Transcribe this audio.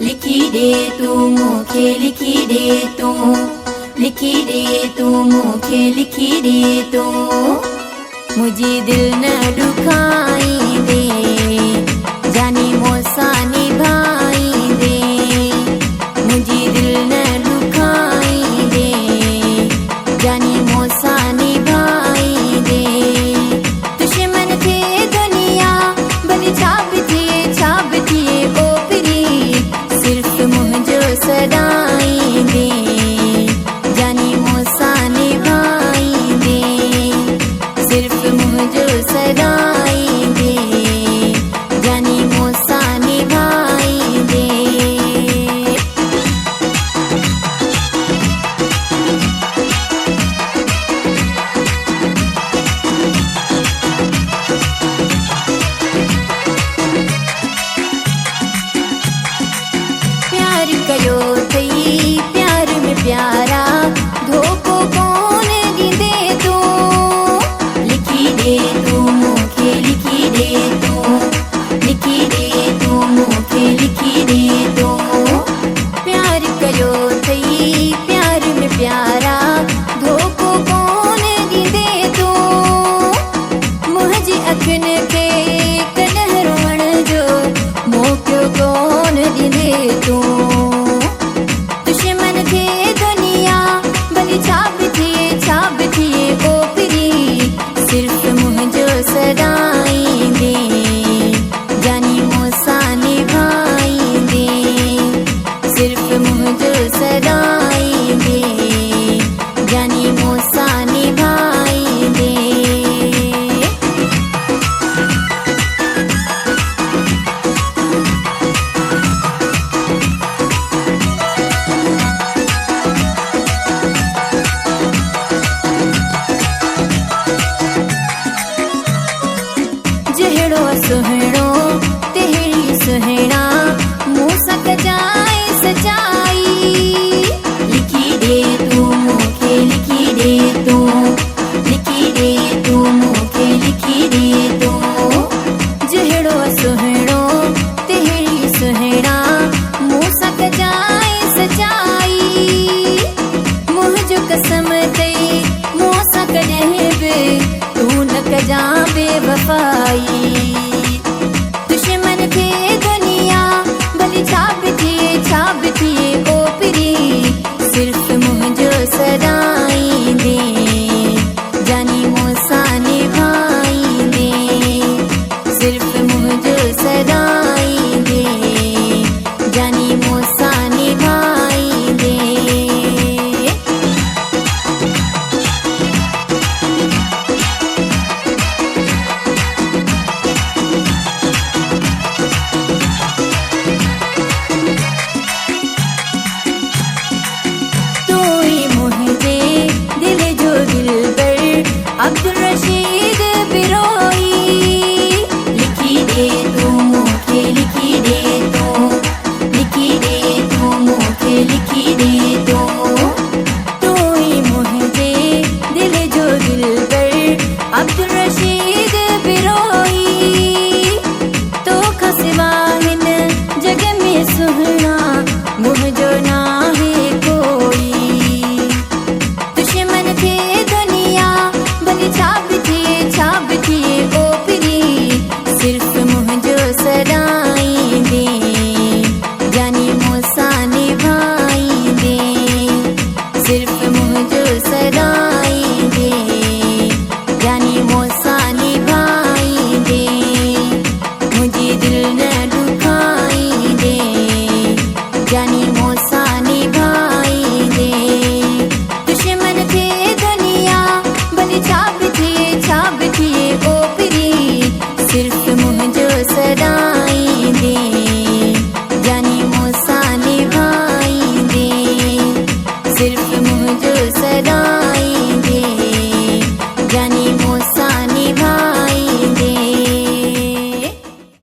लिखी दे तू मूंखे लिखी दे तू, लिखी दे तू मूंखे लिखी दे तू। मुझी दिल न दुखाई दे, जानी मोसा निभाई दे। मुझी दिल न दुखाई दे, जानी मोसा निभाई दे। दुश्मन थे दुनिया भली छाप थिए ओपरी, सिर्फ मुझो सदाई दे, जानी मोसा निभाई दे। सिर्फ मुझो सदाई दे, जानी मोसा निभाई दे। प्यार कयो थई प्यार में प्यारा, धोखो कौन दींदे तू। लिखी दे तू मूंखे लिखी दे तू, लिखी दे तू मूंखे लिखी दे तू। प्यार कयो थई प्यार में प्यारा, धोखो कौन दींदे तू। मुंहिंजी अखियुनि खे कॾहिं रोअण जो मौक़ो कोन